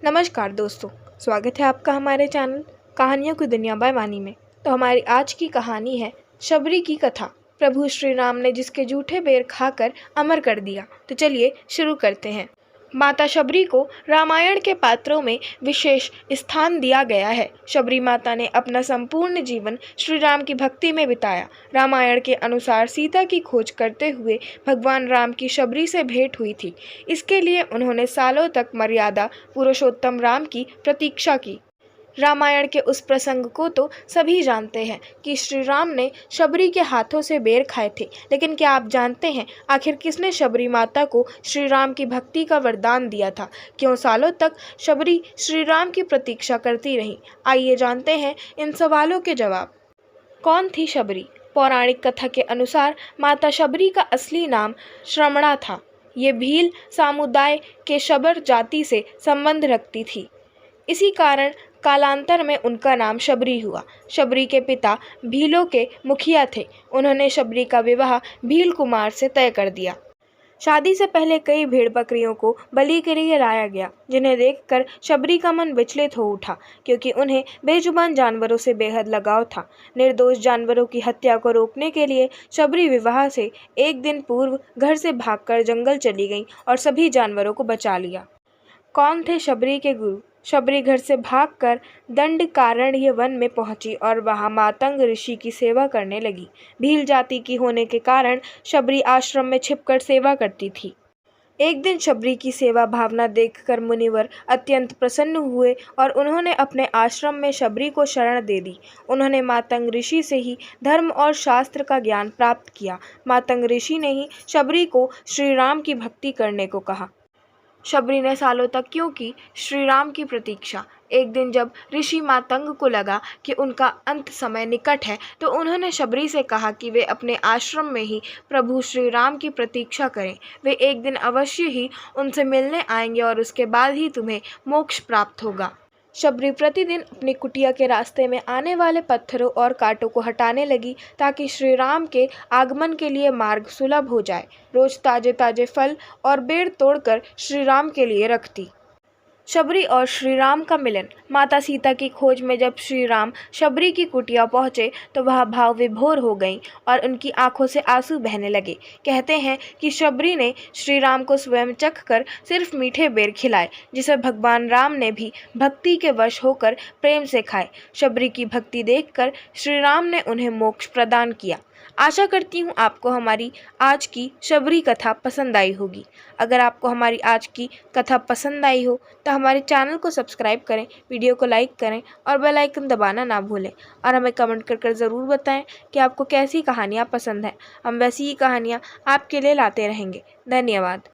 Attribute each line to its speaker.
Speaker 1: नमस्कार दोस्तों, स्वागत है आपका हमारे चैनल कहानियों की दुनिया बाय वानी में। तो हमारी आज की कहानी है शबरी की कथा। प्रभु श्री राम ने जिसके जूठे बेर खाकर अमर कर दिया। तो चलिए शुरू करते हैं। माता शबरी को रामायण के पात्रों में विशेष स्थान दिया गया है। शबरी माता ने अपना संपूर्ण जीवन श्री राम की भक्ति में बिताया। रामायण के अनुसार सीता की खोज करते हुए भगवान राम की शबरी से भेंट हुई थी। इसके लिए उन्होंने सालों तक मर्यादा पुरुषोत्तम राम की प्रतीक्षा की। रामायण के उस प्रसंग को तो सभी जानते हैं कि श्री राम ने शबरी के हाथों से बेर खाए थे। लेकिन क्या आप जानते हैं आखिर किसने शबरी माता को श्री राम की भक्ति का वरदान दिया था? क्यों सालों तक शबरी श्री राम की प्रतीक्षा करती रही? आइए जानते हैं इन सवालों के जवाब। कौन थी शबरी? पौराणिक कथा के अनुसार माता शबरी का असली नाम श्रमणा था। ये भील समुदाय के शबर जाति से संबंध रखती थी। इसी कारण कालांतर में उनका नाम शबरी हुआ। शबरी के पिता भीलों के मुखिया थे। उन्होंने शबरी का विवाह भील कुमार से तय कर दिया। शादी से पहले कई भेड़ बकरियों को बलि के लिए लाया गया, जिन्हें देखकर शबरी का मन विचलित हो उठा, क्योंकि उन्हें बेजुबान जानवरों से बेहद लगाव था। निर्दोष जानवरों की हत्या को रोकने के लिए शबरी विवाह से एक दिन पूर्व घर से भागकर जंगल चली गई और सभी जानवरों को बचा लिया। कौन थे शबरी के गुरु? शबरी घर से भागकर दंडकारण्य वन में पहुंची और वहां मातंग ऋषि की सेवा करने लगी। भील जाति की होने के कारण शबरी आश्रम में छिपकर सेवा करती थी। एक दिन शबरी की सेवा भावना देखकर मुनिवर अत्यंत प्रसन्न हुए और उन्होंने अपने आश्रम में शबरी को शरण दे दी। उन्होंने मातंग ऋषि से ही धर्म और शास्त्र का ज्ञान प्राप्त किया। मातंग ऋषि ने ही शबरी को श्री राम की भक्ति करने को कहा। शबरी ने सालों तक क्यों की श्री राम की प्रतीक्षा? एक दिन जब ऋषि मातंग को लगा कि उनका अंत समय निकट है, तो उन्होंने शबरी से कहा कि वे अपने आश्रम में ही प्रभु श्री राम की प्रतीक्षा करें। वे एक दिन अवश्य ही उनसे मिलने आएंगे और उसके बाद ही तुम्हें मोक्ष प्राप्त होगा। शबरी प्रतिदिन अपनी कुटिया के रास्ते में आने वाले पत्थरों और कांटों को हटाने लगी, ताकि श्री राम के आगमन के लिए मार्ग सुलभ हो जाए। रोज ताजे ताजे फल और बेर तोड़कर श्री राम के लिए रखती। शबरी और श्री राम का मिलन। माता सीता की खोज में जब श्री राम शबरी की कुटिया पहुँचे तो वह भाव विभोर हो गईं और उनकी आंखों से आंसू बहने लगे। कहते हैं कि शबरी ने श्री राम को स्वयं चखकर सिर्फ मीठे बेर खिलाए, जिसे भगवान राम ने भी भक्ति के वश होकर प्रेम से खाए। शबरी की भक्ति देखकर श्री राम ने उन्हें मोक्ष प्रदान किया। आशा करती हूँ आपको हमारी आज की शबरी कथा पसंद आई होगी। अगर आपको हमारी आज की कथा पसंद आई हो तो हमारे चैनल को सब्सक्राइब करें, वीडियो को लाइक करें और बेल आइकन दबाना ना भूलें। और हमें कमेंट कर ज़रूर बताएं कि आपको कैसी कहानियाँ पसंद हैं। हम वैसी ही कहानियाँ आपके लिए लाते रहेंगे। धन्यवाद।